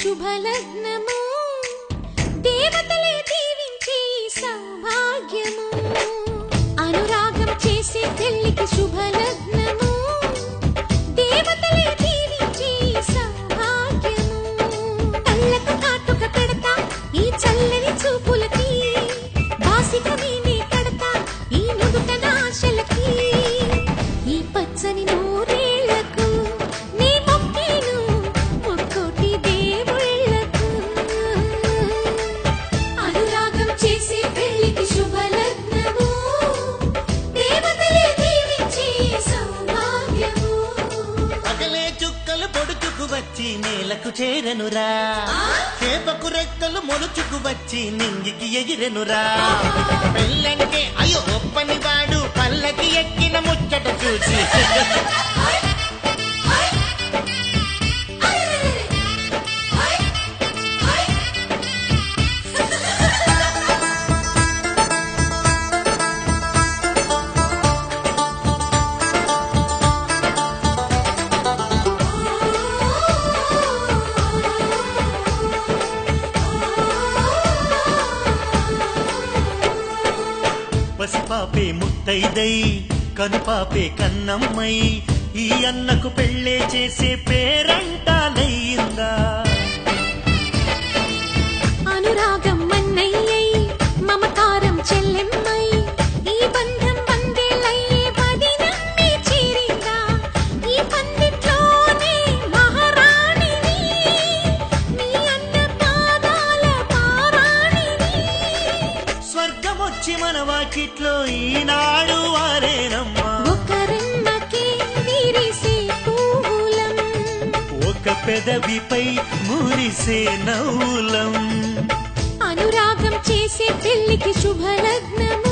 శుభలగ్నము దేవతలే దీవించే సౌభాగ్యము అనురాగం చేసే పెళ్లికి శుభలగ్నము దేవతలే దీవించే సౌభాగ్యము కళ్ళకు కాటుక పెడతా ఈ చల్లని చూపులకి బాసిక నేనే కడతా ఈ నుదుటన ఆశలకి ఈ పచ్చని నూరేళ్లకు నీ మొక్కేను ముక్కోటి దేవుళ్లకు అనురాగం చేసే పెళ్లికి శుభలగ్నము దేవతలే దీవించే సౌభాగ్యము పగలే చుక్కలు పొడుచుకు వచ్చి నేలకు చేరనురా చేపకు రెక్కలు మొలుచుకు వచ్చి నింగికి ఎగిరెనురా పెళ్ళంటే అయ్యో ఒప్పని వాడు పల్లకి ఎక్కిన ముచ్చట చూసి పసిపాపే ముత్తైదై కనుపాపే కన్నమ్మై ఈ అన్నకు పెళ్ళే చేసే పేరంటాలయ్యిందా అనురాగం మన్నయ్యై మమకారం చెల్లెమ్మై ఈ బంధం వందేలయ్యే పదినమ్మి చేరిందా ఈ పందిట్లోనే మహారాణిని నీ అన్న పాదాల పారాణిని స్వర్గమొచ్చి మన వాకిట్లో ఈనాడు వారేనమ్మా ఒకరెన్నకే విరిసే పూలం ఒక పెదవిపై మురిసే నవ్వులం అనురాగం చేసే పెళ్లికి శుభలగ్నం